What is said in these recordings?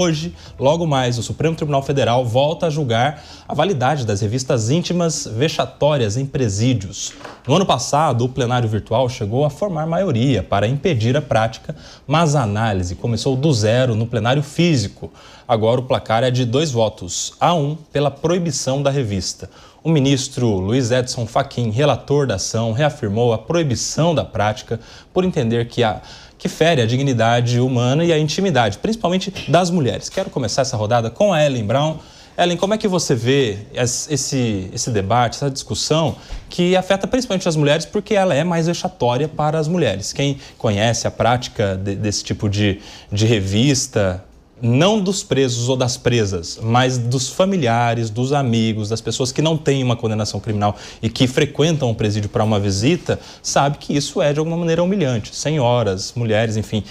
Hoje, logo mais, o Supremo Tribunal Federal volta a julgar a validade das revistas íntimas vexatórias em presídios. No ano passado, o plenário virtual chegou a formar maioria para impedir a prática, mas a análise começou do zero no plenário físico. Agora o placar é de 2 votos a 1 pela proibição da revista. O ministro Luiz Edson Fachin, relator da ação, reafirmou a proibição da prática por entender que fere a dignidade humana e a intimidade, principalmente das mulheres. Quero começar essa rodada com a Ellen Brown. Ellen, como é que você vê esse debate, essa discussão que afeta principalmente as mulheres porque ela é mais vexatória para as mulheres? Quem conhece a prática desse tipo de revista, não dos presos ou das presas, mas dos familiares, dos amigos, das pessoas que não têm uma condenação criminal e que frequentam o presídio para uma visita, sabe que isso é de alguma maneira humilhante. Senhoras, mulheres, enfim,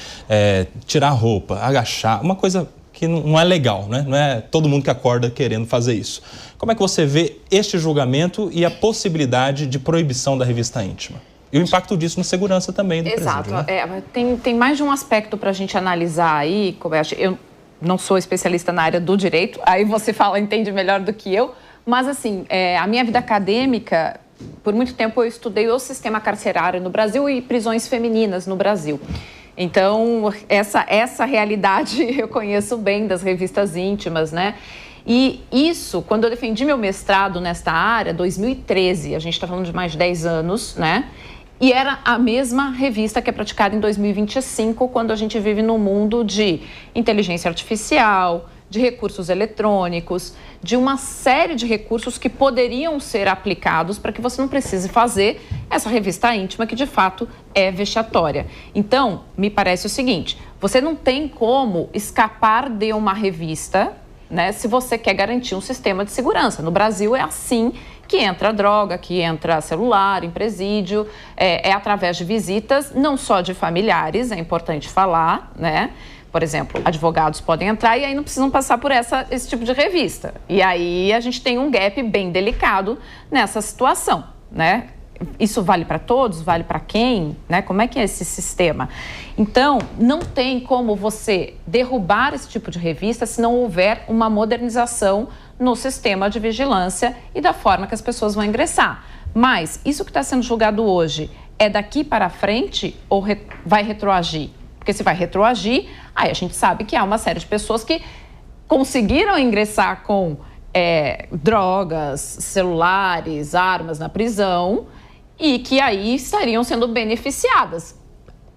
tirar a roupa, agachar, uma coisa que não é legal, né? Não é todo mundo que acorda querendo fazer isso. Como é que você vê este julgamento e a possibilidade de proibição da revista íntima? E o impacto disso na segurança também do presídio, né? Tem mais de um aspecto para a gente analisar aí, eu não sou especialista na área do direito, aí você entende melhor do que eu, mas assim, a minha vida acadêmica, por muito tempo eu estudei o sistema carcerário no Brasil e prisões femininas no Brasil. Então, essa realidade eu conheço bem das revistas íntimas, né? E isso, quando eu defendi meu mestrado nesta área, 2013, a gente está falando de mais de 10 anos, né? E era a mesma revista que é praticada em 2025, quando a gente vive num mundo de inteligência artificial, de recursos eletrônicos, de uma série de recursos que poderiam ser aplicados para que você não precise fazer essa revista íntima que, de fato, é vexatória. Então, me parece o seguinte, você não tem como escapar de uma revista, né, se você quer garantir um sistema de segurança. No Brasil é assim que entra droga, que entra celular em presídio, é através de visitas, não só de familiares, é importante falar, né? Por exemplo, advogados podem entrar e aí não precisam passar por esse tipo de revista. E aí a gente tem um gap bem delicado nessa situação, né? Isso vale para todos? Vale para quem? Né? Como é que é esse sistema? Então, não tem como você derrubar esse tipo de revista se não houver uma modernização no sistema de vigilância e da forma que as pessoas vão ingressar. Mas isso que está sendo julgado hoje é daqui para frente ou vai retroagir? Porque se vai retroagir, aí a gente sabe que há uma série de pessoas que conseguiram ingressar com drogas, celulares, armas na prisão e que aí estariam sendo beneficiadas.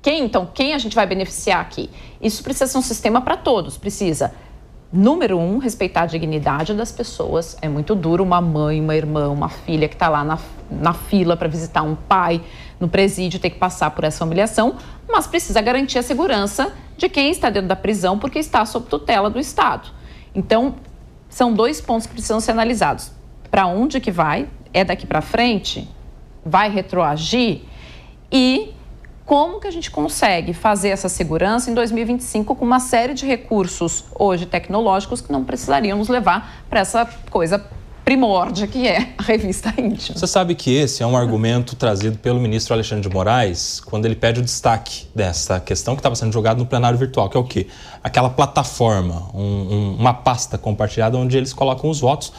Quem a gente vai beneficiar aqui? Isso precisa ser um sistema para todos, precisa. Número 1, respeitar a dignidade das pessoas. É muito duro uma mãe, uma irmã, uma filha que está lá na fila para visitar um pai no presídio ter que passar por essa humilhação, mas precisa garantir a segurança de quem está dentro da prisão porque está sob tutela do Estado. Então, são 2 pontos que precisam ser analisados. Para onde que vai? É daqui para frente? Vai retroagir? E como que a gente consegue fazer essa segurança em 2025 com uma série de recursos hoje tecnológicos que não precisariam nos levar para essa coisa primórdia que é a revista íntima? Você sabe que esse é um argumento trazido pelo ministro Alexandre de Moraes quando ele pede o destaque dessa questão que estava sendo jogada no plenário virtual, que é o quê? Aquela plataforma, uma pasta compartilhada onde eles colocam os votos.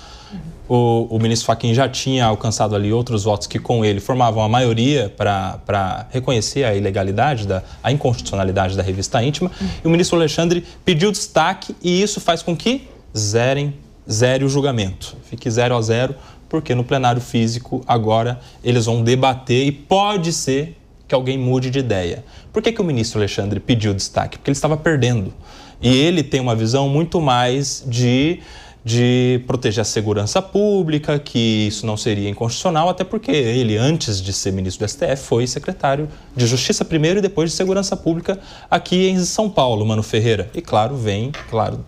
O ministro Fachin já tinha alcançado ali outros votos que com ele formavam a maioria para reconhecer a ilegalidade, a inconstitucionalidade da revista íntima. E o ministro Alexandre pediu destaque e isso faz com que zere o julgamento. Fique 0-0, porque no plenário físico agora eles vão debater e pode ser que alguém mude de ideia. Por que o ministro Alexandre pediu destaque? Porque ele estava perdendo. E ele tem uma visão muito mais de proteger a segurança pública, que isso não seria inconstitucional, até porque ele, antes de ser ministro do STF, foi secretário de Justiça primeiro e depois de Segurança Pública aqui em São Paulo, Mano Ferreira. E, claro, vem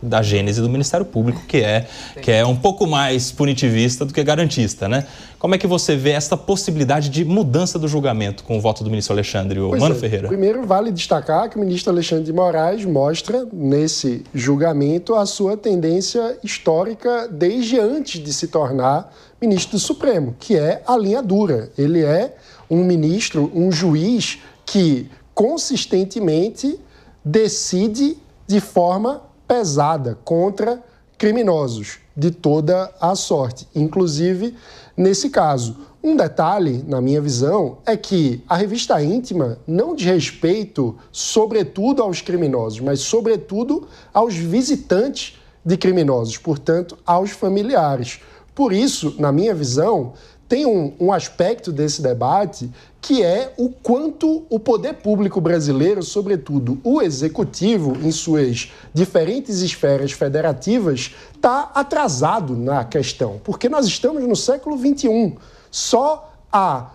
da gênese do Ministério Público, que é um pouco mais punitivista do que garantista, né? Como é que você vê essa possibilidade de mudança do julgamento com o voto do ministro Alexandre, Mano Ferreira? Primeiro, vale destacar que o ministro Alexandre de Moraes mostra, nesse julgamento, a sua tendência histórica desde antes de se tornar ministro do Supremo, que é a linha dura. Ele é um ministro, um juiz que consistentemente decide de forma pesada contra criminosos de toda a sorte, inclusive nesse caso. Um detalhe, na minha visão, é que a revista íntima não diz respeito, sobretudo, aos criminosos, mas, sobretudo, aos visitantes de criminosos, portanto, aos familiares. Por isso, na minha visão, tem um aspecto desse debate que é o quanto o poder público brasileiro, sobretudo o executivo, em suas diferentes esferas federativas, está atrasado na questão, porque nós estamos no século XXI. Só a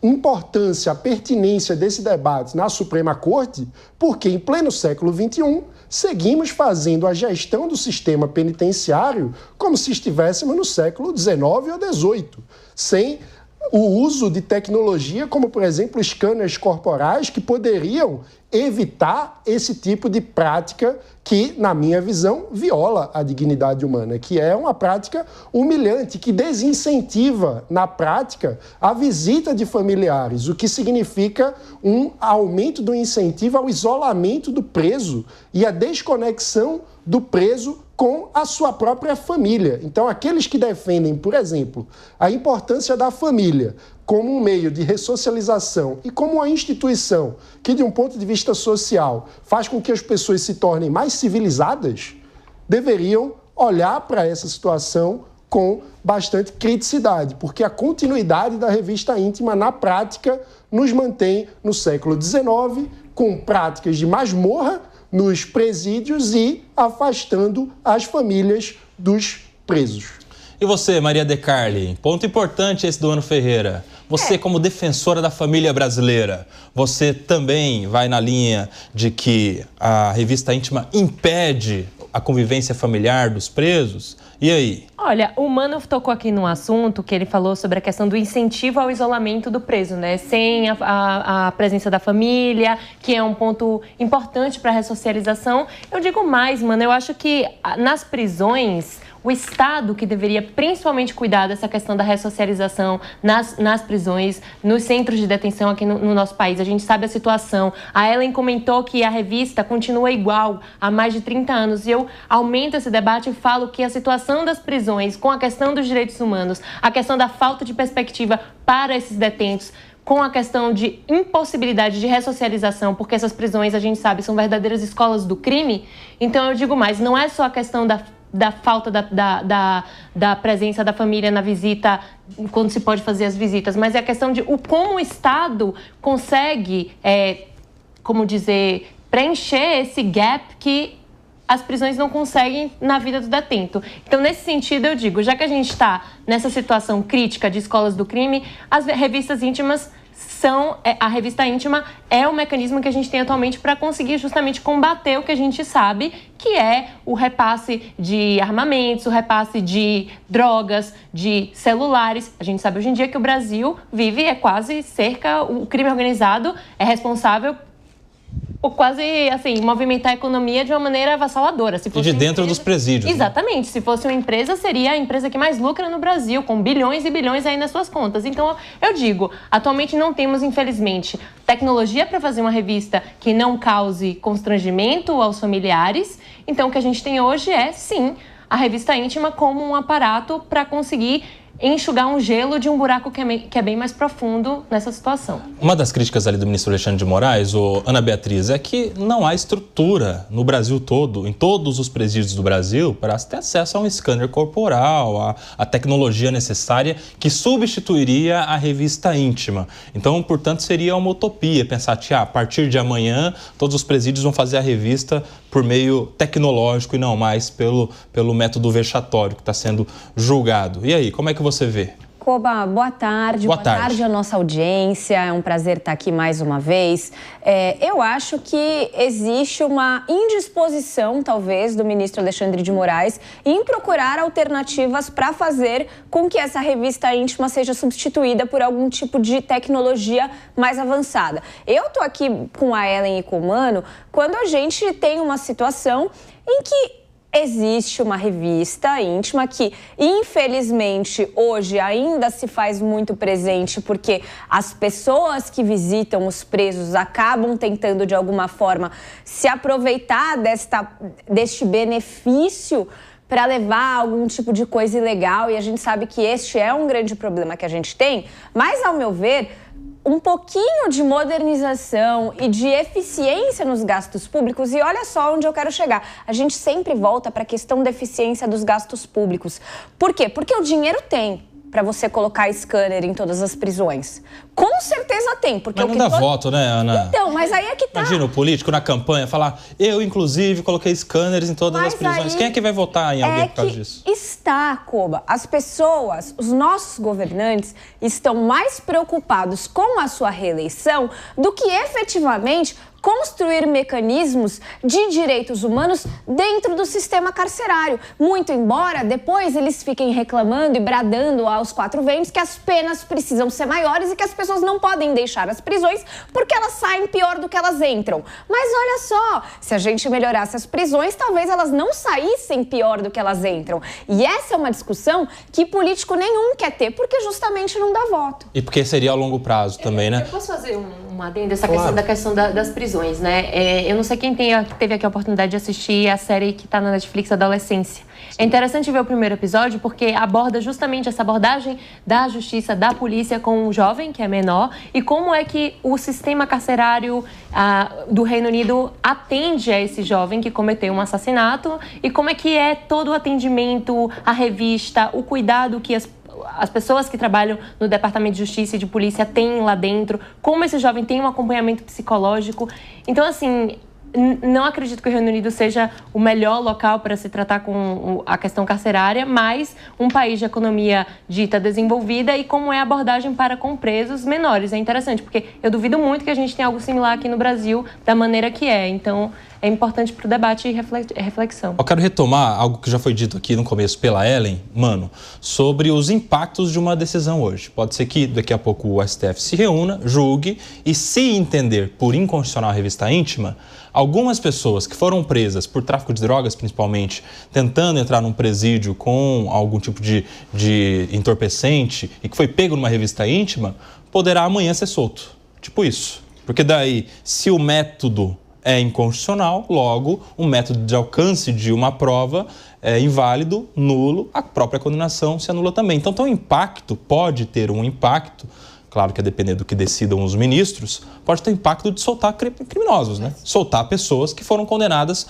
importância, a pertinência desse debate na Suprema Corte, porque em pleno século XXI seguimos fazendo a gestão do sistema penitenciário como se estivéssemos no século XIX ou XVIII, sem o uso de tecnologia como, por exemplo, scanners corporais que poderiam evitar esse tipo de prática que, na minha visão, viola a dignidade humana, que é uma prática humilhante, que desincentiva, na prática, a visita de familiares, o que significa um aumento do incentivo ao isolamento do preso e a desconexão do preso com a sua própria família. Então, aqueles que defendem, por exemplo, a importância da família como um meio de ressocialização e como uma instituição que, de um ponto de vista social, faz com que as pessoas se tornem mais civilizadas, deveriam olhar para essa situação com bastante criticidade, porque a continuidade da revista íntima, na prática, nos mantém no século XIX, com práticas de masmorra nos presídios e afastando as famílias dos presos. E você, Maria De Carli, ponto importante esse do Ano Ferreira. Você, como defensora da família brasileira, você também vai na linha de que a revista íntima impede a convivência familiar dos presos? E aí? Olha, o Mano tocou aqui num assunto que ele falou sobre a questão do incentivo ao isolamento do preso, né? Sem a presença da família, que é um ponto importante para a ressocialização. Eu digo mais, Mano, eu acho que nas prisões, o Estado que deveria principalmente cuidar dessa questão da ressocialização nas prisões, nos centros de detenção aqui no nosso país. A gente sabe a situação. A Ellen comentou que a revista continua igual há mais de 30 anos. E eu aumento esse debate e falo que a situação das prisões, com a questão dos direitos humanos, a questão da falta de perspectiva para esses detentos, com a questão de impossibilidade de ressocialização, porque essas prisões, a gente sabe, são verdadeiras escolas do crime. Então, eu digo mais, não é só a questão da falta da presença da família na visita, quando se pode fazer as visitas, mas é a questão de como o Estado consegue, preencher esse gap que as prisões não conseguem na vida do detento. Então, nesse sentido, eu digo, já que a gente está nessa situação crítica de escolas do crime, as revistas íntimas a revista íntima é o mecanismo que a gente tem atualmente para conseguir justamente combater o que a gente sabe, que é o repasse de armamentos, o repasse de drogas, de celulares. A gente sabe hoje em dia que o Brasil vive, o crime organizado é responsável por quase, movimentar a economia de uma maneira avassaladora. Se fosse e de dentro dos presídios. Exatamente. Né? Se fosse uma empresa, seria a empresa que mais lucra no Brasil, com bilhões e bilhões aí nas suas contas. Então, eu digo, atualmente não temos, infelizmente, tecnologia para fazer uma revista que não cause constrangimento aos familiares. Então, o que a gente tem hoje é, sim, a revista íntima como um aparato para conseguir enxugar um gelo de um buraco que é bem mais profundo nessa situação. Uma das críticas ali do ministro Alexandre de Moraes, Ana Beatriz, é que não há estrutura no Brasil todo, em todos os presídios do Brasil, para ter acesso a um scanner corporal, a tecnologia necessária que substituiria a revista íntima. Então, portanto, seria uma utopia pensar que a partir de amanhã todos os presídios vão fazer a revista por meio tecnológico e não mais pelo método vexatório que está sendo julgado. E aí, como é que você vê? Koba, boa tarde. Boa tarde à nossa audiência. É um prazer estar aqui mais uma vez. Eu acho que existe uma indisposição, talvez, do ministro Alexandre de Moraes em procurar alternativas para fazer com que essa revista íntima seja substituída por algum tipo de tecnologia mais avançada. Eu estou aqui com a Ellen e com o Mano quando a gente tem uma situação em que existe uma revista íntima que, infelizmente, hoje ainda se faz muito presente porque as pessoas que visitam os presos acabam tentando, de alguma forma, se aproveitar deste benefício para levar algum tipo de coisa ilegal, e a gente sabe que este é um grande problema que a gente tem, mas, ao meu ver, um pouquinho de modernização e de eficiência nos gastos públicos, e olha só onde eu quero chegar. A gente sempre volta para a questão da eficiência dos gastos públicos. Por quê? Porque o dinheiro tem para você colocar scanner em todas as prisões. Com certeza tem. Porque mas não dá voto, né, Ana? Então, mas aí é que tá. Imagina o político na campanha falar, eu, inclusive, coloquei scanners em todas as prisões. Quem é que vai votar em alguém por causa disso? Está, Koba. As pessoas, os nossos governantes, estão mais preocupados com a sua reeleição do que efetivamente construir mecanismos de direitos humanos dentro do sistema carcerário. Muito embora depois eles fiquem reclamando e bradando aos quatro ventos que as penas precisam ser maiores e que as pessoas não podem deixar as prisões porque elas saem pior do que elas entram. Mas olha só, se a gente melhorasse as prisões, talvez elas não saíssem pior do que elas entram. E essa é uma discussão que político nenhum quer ter, porque justamente não dá voto. E porque seria a longo prazo também, né? Eu posso fazer uma adenda essa questão das prisões, né? Eu não sei quem teve aqui a oportunidade de assistir a série que está na Netflix, Adolescência. É interessante ver o primeiro episódio porque aborda justamente essa abordagem da justiça, da polícia com um jovem que é menor e como é que o sistema carcerário do Reino Unido atende a esse jovem que cometeu um assassinato e como é que é todo o atendimento, a revista, o cuidado que as pessoas que trabalham no Departamento de Justiça e de Polícia têm lá dentro, como esse jovem tem um acompanhamento psicológico. Então, assim, não acredito que o Reino Unido seja o melhor local para se tratar com a questão carcerária, mas um país de economia dita desenvolvida e como é a abordagem para com presos menores. É interessante, porque eu duvido muito que a gente tenha algo similar aqui no Brasil da maneira que é. Então, é importante para o debate e reflexão. Eu quero retomar algo que já foi dito aqui no começo pela Ellen, sobre os impactos de uma decisão hoje. Pode ser que daqui a pouco o STF se reúna, julgue e, se entender por inconstitucional a revista íntima, algumas pessoas que foram presas por tráfico de drogas, principalmente, tentando entrar num presídio com algum tipo de entorpecente e que foi pego numa revista íntima, poderá amanhã ser solto. Tipo isso. Porque daí, se o método é inconstitucional, logo, um método de alcance de uma prova é inválido, nulo, a própria condenação se anula também. Então, pode ter um impacto, claro que a depender do que decidam os ministros, pode ter impacto de soltar criminosos, né? Soltar pessoas que foram condenadas,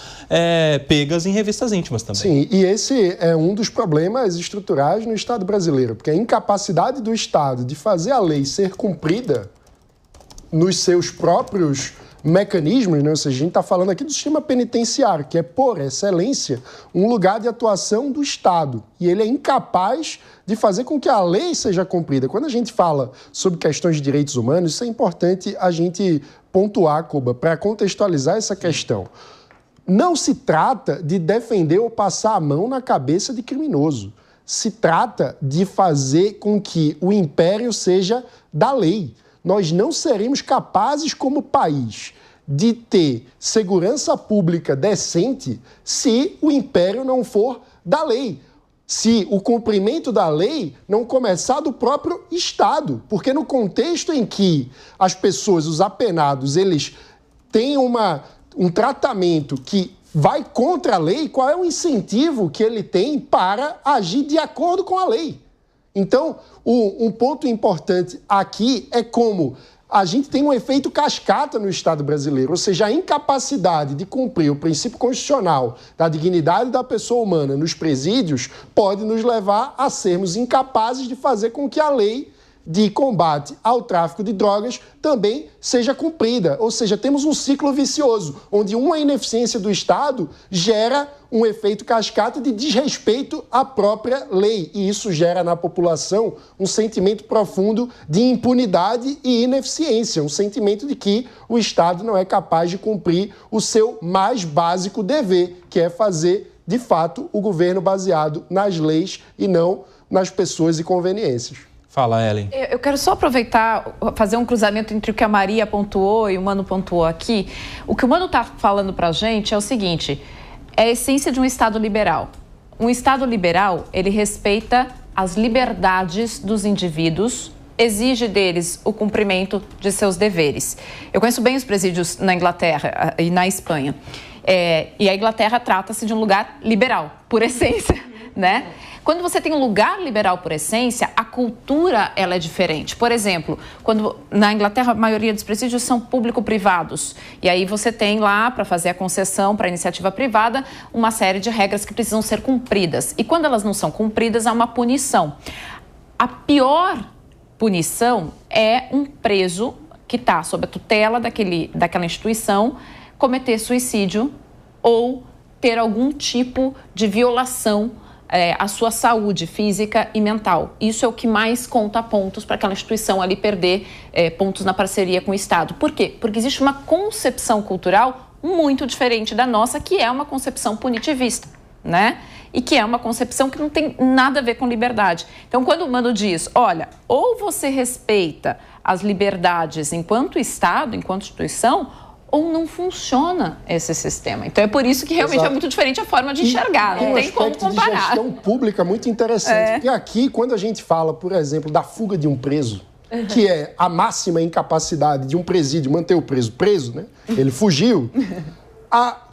pegas em revistas íntimas também. Sim, e esse é um dos problemas estruturais no Estado brasileiro, porque a incapacidade do Estado de fazer a lei ser cumprida nos seus próprios mecanismos, né? Ou seja, a gente está falando aqui do sistema penitenciário, que é, por excelência, um lugar de atuação do Estado. E ele é incapaz de fazer com que a lei seja cumprida. Quando a gente fala sobre questões de direitos humanos, isso é importante a gente pontuar, Koba, para contextualizar essa questão. Não se trata de defender ou passar a mão na cabeça de criminoso. Se trata de fazer com que o império seja da lei. Nós não seremos capazes, como país, de ter segurança pública decente se o império não for da lei. Se o cumprimento da lei não começar do próprio Estado. Porque no contexto em que as pessoas, os apenados, eles têm um tratamento que vai contra a lei, qual é o incentivo que ele tem para agir de acordo com a lei? Então, um ponto importante aqui é como a gente tem um efeito cascata no Estado brasileiro, ou seja, a incapacidade de cumprir o princípio constitucional da dignidade da pessoa humana nos presídios pode nos levar a sermos incapazes de fazer com que a lei de combate ao tráfico de drogas também seja cumprida. Ou seja, temos um ciclo vicioso, onde uma ineficiência do Estado gera um efeito cascata de desrespeito à própria lei. E isso gera na população um sentimento profundo de impunidade e ineficiência, um sentimento de que o Estado não é capaz de cumprir o seu mais básico dever, que é fazer, de fato, o governo baseado nas leis e não nas pessoas e conveniências. Fala, Ellen. Eu quero só aproveitar, fazer um cruzamento entre o que a Maria pontuou e o Mano pontuou aqui. O que o Mano está falando para a gente é o seguinte: é a essência de um Estado liberal. Um Estado liberal, ele respeita as liberdades dos indivíduos, exige deles o cumprimento de seus deveres. Eu conheço bem os presídios na Inglaterra e na Espanha. E a Inglaterra trata-se de um lugar liberal, por essência, né? Quando você tem um lugar liberal por essência, a cultura ela é diferente. Por exemplo, quando na Inglaterra a maioria dos presídios são público-privados. E aí você tem lá, para fazer a concessão para a iniciativa privada, uma série de regras que precisam ser cumpridas. E quando elas não são cumpridas, há uma punição. A pior punição é um preso que está sob a tutela daquela instituição cometer suicídio ou ter algum tipo de violação à sua saúde física e mental. Isso é o que mais conta pontos para aquela instituição ali perder pontos na parceria com o Estado. Por quê? Porque existe uma concepção cultural muito diferente da nossa, que é uma concepção punitivista, né? E que é uma concepção que não tem nada a ver com liberdade. Então, quando o Mano diz, olha, ou você respeita as liberdades enquanto Estado, enquanto instituição, ou não funciona esse sistema. Então, é por isso que realmente é muito diferente a forma de enxergar. Não tem como comparar. De gestão pública muito interessante. Porque aqui, quando a gente fala, por exemplo, da fuga de um preso, que é a máxima incapacidade de um presídio manter o preso, né? Ele fugiu.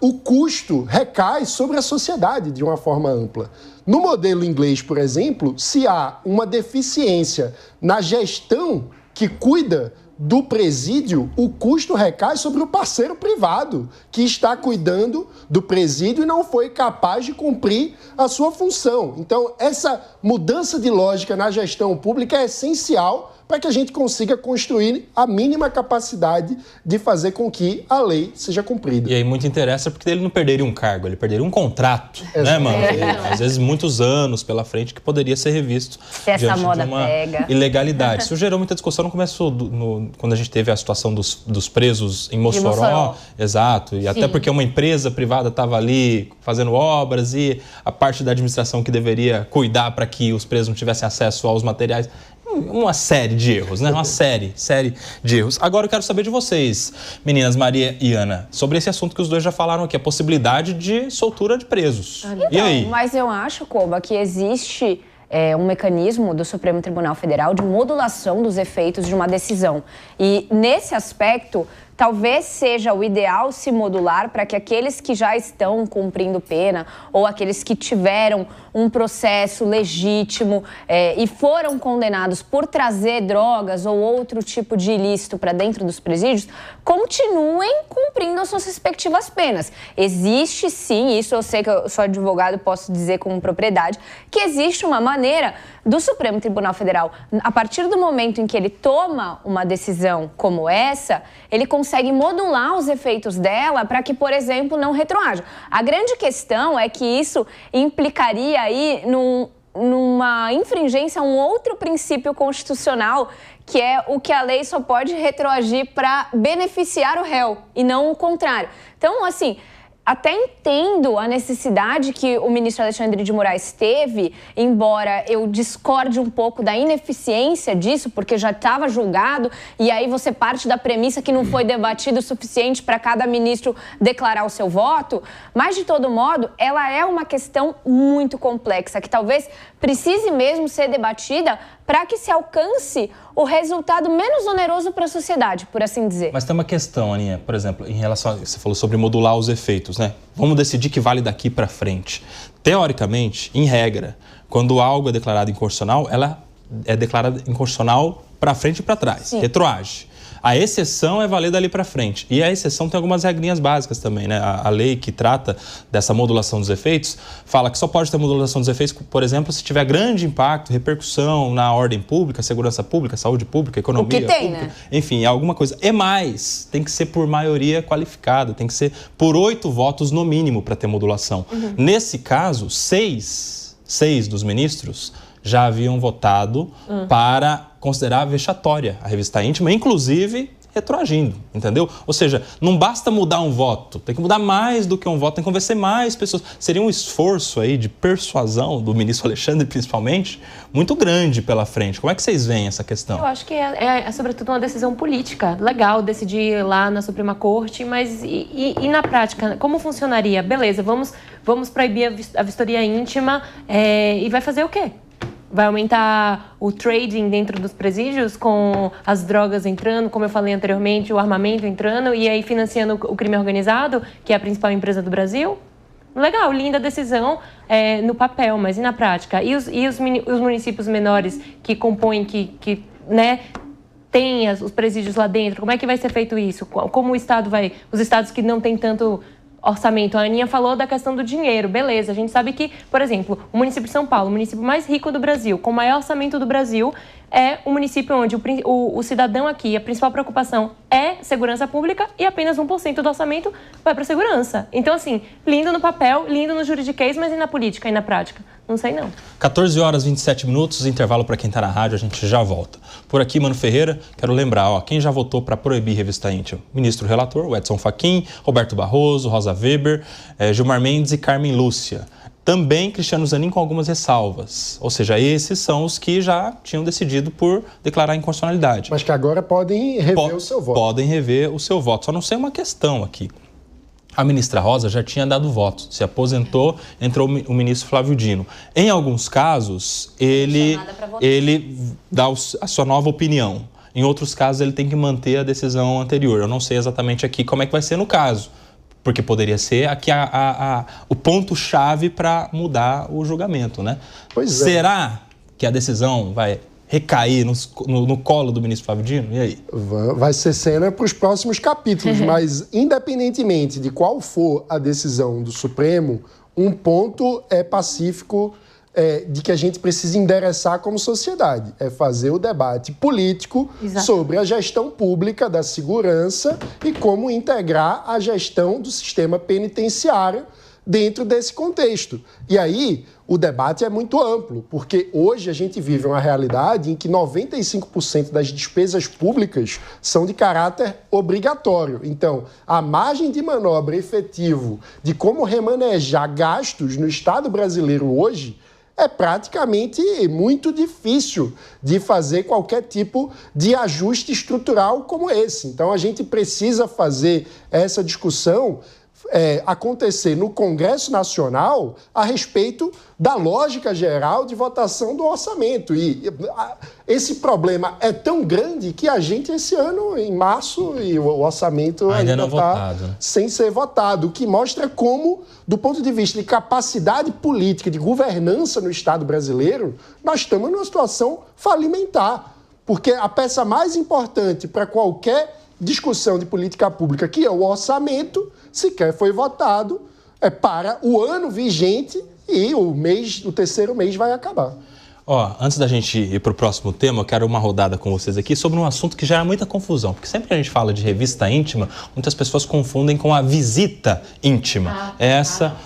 O custo recai sobre a sociedade de uma forma ampla. No modelo inglês, por exemplo, se há uma deficiência na gestão que cuida do presídio, o custo recai sobre o parceiro privado que está cuidando do presídio e não foi capaz de cumprir a sua função. Então, essa mudança de lógica na gestão pública é essencial para que a gente consiga construir a mínima capacidade de fazer com que a lei seja cumprida. E aí muito interessa porque ele não perderia um cargo, ele perderia um contrato, né, mano? Às vezes muitos anos pela frente que poderia ser revisto se essa moda de uma pega. Ilegalidade. Isso gerou muita discussão no começo, quando a gente teve a situação dos presos em Mossoró. Exato, e até porque uma empresa privada estava ali fazendo obras e a parte da administração que deveria cuidar para que os presos não tivessem acesso aos materiais. Uma série de erros, né? Uma série de erros. Agora eu quero saber de vocês, meninas Maria e Ana, sobre esse assunto que os dois já falaram aqui, a possibilidade de soltura de presos. E aí? Mas eu acho, Koba, que existe um mecanismo do Supremo Tribunal Federal de modulação dos efeitos de uma decisão. E nesse aspecto, talvez seja o ideal se modular para que aqueles que já estão cumprindo pena ou aqueles que tiveram um processo legítimo e foram condenados por trazer drogas ou outro tipo de ilícito para dentro dos presídios, continuem cumprindo as suas respectivas penas. Existe sim, isso eu sei que eu sou advogado, posso dizer com propriedade, que existe uma maneira do Supremo Tribunal Federal, a partir do momento em que ele toma uma decisão como essa, ele consegue modular os efeitos dela para que, por exemplo, não retroaja. A grande questão é que isso implicaria aí numa infringência a um outro princípio constitucional, que é o que a lei só pode retroagir para beneficiar o réu e não o contrário. Então, assim, até entendo a necessidade que o ministro Alexandre de Moraes teve, embora eu discorde um pouco da ineficiência disso, porque já estava julgado, e aí você parte da premissa que não foi debatido o suficiente para cada ministro declarar o seu voto, mas, de todo modo, ela é uma questão muito complexa, que talvez precise mesmo ser debatida para que se alcance o resultado menos oneroso para a sociedade, por assim dizer. Mas tem uma questão, Aninha, por exemplo, em relação a... Você falou sobre modular os efeitos, né? Vamos decidir que vale daqui para frente. Teoricamente, em regra, quando algo é declarado inconstitucional, ela é declarada inconstitucional para frente e para trás, retroage. A exceção é valer dali para frente. E a exceção tem algumas regrinhas básicas também, né? A lei que trata dessa modulação dos efeitos fala que só pode ter modulação dos efeitos, por exemplo, se tiver grande impacto, repercussão na ordem pública, segurança pública, saúde pública, economia o que tem, pública, né? Enfim, alguma coisa. E mais, tem que ser por maioria qualificada, tem que ser por 8 votos no mínimo para ter modulação. Nesse caso, 6 dos ministros já haviam votado para considerar vexatória a revista íntima, inclusive retroagindo, entendeu? Ou seja, não basta mudar um voto, tem que mudar mais do que um voto, tem que convencer mais pessoas. Seria um esforço aí de persuasão do ministro Alexandre, principalmente, muito grande pela frente. Como é que vocês veem essa questão? Eu acho que é sobretudo uma decisão política. Legal decidir lá na Suprema Corte, mas e na prática, como funcionaria? Beleza, vamos proibir a vistoria íntima e vai fazer o quê? Vai aumentar o trading dentro dos presídios com as drogas entrando, como eu falei anteriormente, o armamento entrando e aí financiando o crime organizado, que é a principal empresa do Brasil? Legal, linda decisão no papel, mas e na prática? E os municípios menores que compõem, que né, tem os presídios lá dentro, como é que vai ser feito isso? Como o Estado vai... Os estados que não têm tanto orçamento. A Aninha falou da questão do dinheiro, beleza. A gente sabe que, por exemplo, o município de São Paulo, o município mais rico do Brasil, com o maior orçamento do Brasil, é um município onde o cidadão aqui, a principal preocupação é segurança pública e apenas 1% do orçamento vai para segurança. Então, assim, lindo no papel, lindo no juridiquês, mas e na política e na prática? Não sei não. 14 horas e 27 minutos, intervalo para quem está na rádio, a gente já volta. Por aqui, Mano Ferreira, quero lembrar, quem já votou para proibir revista íntima? Ministro relator, o Edson Fachin, Roberto Barroso, Rosa Weber, Gilmar Mendes e Carmen Lúcia. Também Cristiano Zanin com algumas ressalvas. Ou seja, esses são os que já tinham decidido por declarar inconstitucionalidade. Mas que agora podem rever o seu voto. Podem rever o seu voto. Só não sei uma questão aqui. A ministra Rosa já tinha dado voto, se aposentou, entrou o ministro Flávio Dino. Em alguns casos, ele dá a sua nova opinião. Em outros casos, ele tem que manter a decisão anterior. Eu não sei exatamente aqui como é que vai ser no caso. Porque poderia ser aqui o ponto-chave para mudar o julgamento, né? Pois é. Será que a decisão vai recair no colo do ministro Flávio Dino? E aí? Vai ser cena para os próximos capítulos, mas independentemente de qual for a decisão do Supremo, um ponto é pacífico de que a gente precisa endereçar como sociedade. É fazer o debate político sobre a gestão pública da segurança e como integrar a gestão do sistema penitenciário dentro desse contexto. E aí, o debate é muito amplo, porque hoje a gente vive uma realidade em que 95% das despesas públicas são de caráter obrigatório. Então, a margem de manobra efetivo de como remanejar gastos no Estado brasileiro hoje é praticamente muito difícil de fazer qualquer tipo de ajuste estrutural como esse. Então, a gente precisa fazer essa discussão acontecer no Congresso Nacional a respeito da lógica geral de votação do orçamento. E esse problema é tão grande que a gente, esse ano, em março, e o orçamento ainda está sem ser votado, o que mostra como, do ponto de vista de capacidade política, de governança no Estado brasileiro, nós estamos numa situação falimentar. Porque a peça mais importante para qualquer discussão de política pública, que é o orçamento, sequer foi votado para o ano vigente e o terceiro mês vai acabar. Antes da gente ir para o próximo tema, eu quero uma rodada com vocês aqui sobre um assunto que gera muita confusão. Porque sempre que a gente fala de revista íntima, muitas pessoas confundem com a visita íntima.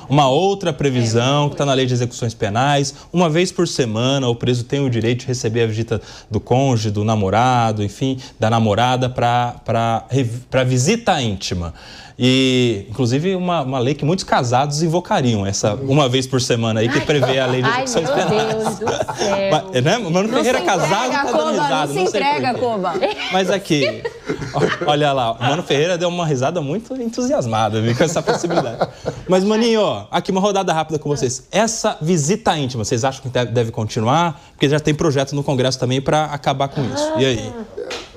Uma outra previsão que está na Lei de Execuções Penais. Uma vez por semana, o preso tem o direito de receber a visita do cônjuge, do namorado, enfim, da namorada para visita íntima. E, inclusive, uma lei que muitos casados invocariam, essa uma vez por semana aí, que prevê a Lei de Execuções Penais. Meu Deus do céu. Né? Mano Ferreira casado tá dando risada. Não se entrega, Koba. Mas aqui, olha lá, o Mano Ferreira deu uma risada muito entusiasmada, viu, com essa possibilidade. Mas, Maninho, aqui uma rodada rápida com vocês. Essa visita íntima, vocês acham que deve continuar? Porque já tem projeto no Congresso também para acabar com isso. E aí?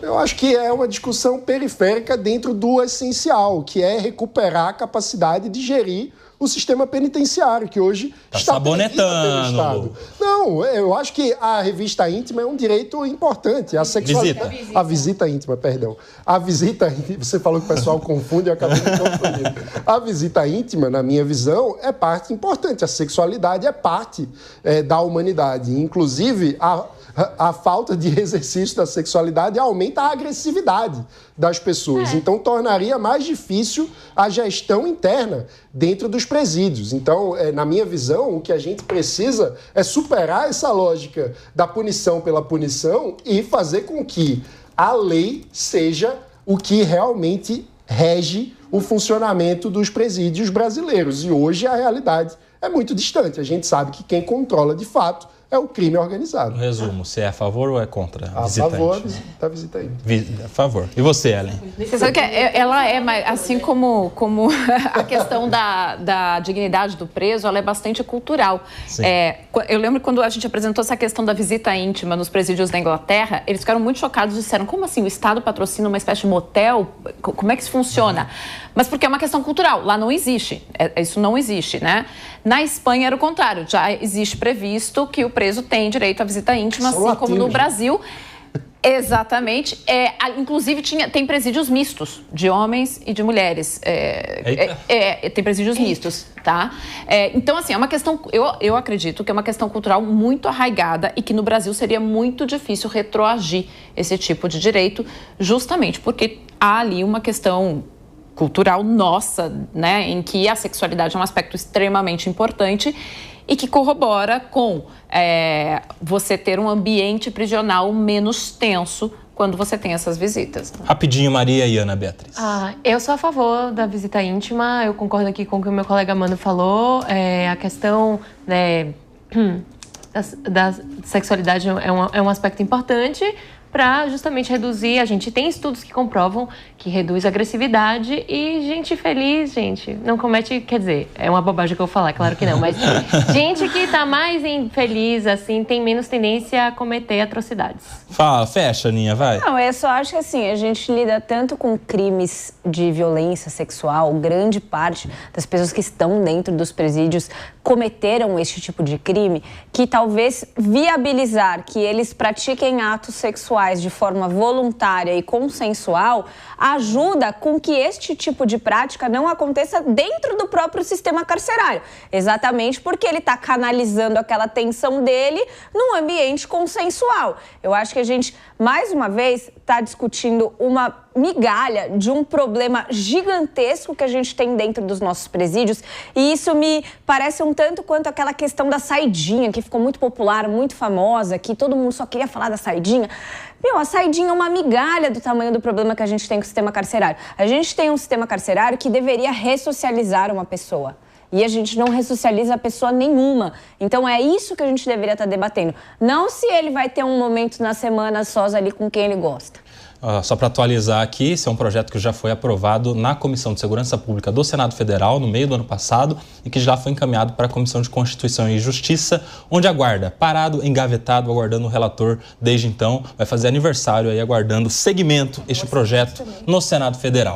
Eu acho que é uma discussão periférica dentro do essencial, que é recuperar a capacidade de gerir o sistema penitenciário, que hoje está sabonetando pelo Estado. Não, eu acho que a revista íntima é um direito importante. A visita íntima, perdão. A visita íntima, você falou que o pessoal confunde, eu acabei de confundir. A visita íntima, na minha visão, é parte importante. A sexualidade é parte da humanidade. Inclusive, a falta de exercício da sexualidade aumenta a agressividade das pessoas. Então, tornaria mais difícil a gestão interna dentro dos presídios. Então, na minha visão, o que a gente precisa é superar essa lógica da punição pela punição e fazer com que a lei seja o que realmente rege o funcionamento dos presídios brasileiros. E hoje a realidade é muito distante. A gente sabe que quem controla de fato é o crime organizado. No resumo, você é a favor ou é contra a visitante? A favor da visitante. A favor. E você, Ellen? Você sabe que ela é, assim como a questão da dignidade do preso, ela é bastante cultural. Eu lembro quando a gente apresentou essa questão da visita íntima nos presídios da Inglaterra, eles ficaram muito chocados e disseram, como assim, o Estado patrocina uma espécie de motel? Como é que isso funciona? Mas porque é uma questão cultural, lá não existe, isso não existe, né? Na Espanha era o contrário, já existe previsto que o preso tem direito à visita íntima, assim como no Brasil. Exatamente. Inclusive, tem presídios mistos, de homens e de mulheres. Tem presídios mistos, tá? Então, assim, é uma questão... Eu acredito que é uma questão cultural muito arraigada e que no Brasil seria muito difícil retroagir esse tipo de direito, justamente porque há ali uma questão cultural nossa, né, em que a sexualidade é um aspecto extremamente importante e que corrobora com você ter um ambiente prisional menos tenso quando você tem essas visitas. Rapidinho, Maria e Ana Beatriz. Eu sou a favor da visita íntima, eu concordo aqui com o que o meu colega Mano falou, a questão, né, da sexualidade é um aspecto importante para justamente reduzir. A gente tem estudos que comprovam que reduz a agressividade e gente feliz, gente, não comete, quer dizer, é uma bobagem que eu vou falar, claro que não, mas gente que tá mais infeliz, assim, tem menos tendência a cometer atrocidades. Fala, fecha, Aninha, vai. Não, eu só acho que assim, a gente lida tanto com crimes de violência sexual, grande parte das pessoas que estão dentro dos presídios cometeram esse tipo de crime, que talvez viabilizar que eles pratiquem atos sexuais de forma voluntária e consensual ajuda com que este tipo de prática não aconteça dentro do próprio sistema carcerário. Exatamente porque ele está canalizando aquela tensão dele num ambiente consensual. Eu acho que a gente, mais uma vez, está discutindo uma migalha de um problema gigantesco que a gente tem dentro dos nossos presídios, e isso me parece um tanto quanto aquela questão da saidinha, que ficou muito popular, muito famosa, que todo mundo só queria falar da saidinha. A saidinha é uma migalha do tamanho do problema que a gente tem com o sistema carcerário. A gente tem um sistema carcerário que deveria ressocializar uma pessoa. E a gente não ressocializa a pessoa nenhuma. Então é isso que a gente deveria estar debatendo. Não se ele vai ter um momento na semana sós ali com quem ele gosta. Só para atualizar aqui, esse é um projeto que já foi aprovado na Comissão de Segurança Pública do Senado Federal no meio do ano passado e que já foi encaminhado para a Comissão de Constituição e Justiça, onde aguarda, parado, engavetado, aguardando o relator desde então. Vai fazer aniversário aí, aguardando segmento este projeto no Senado Federal.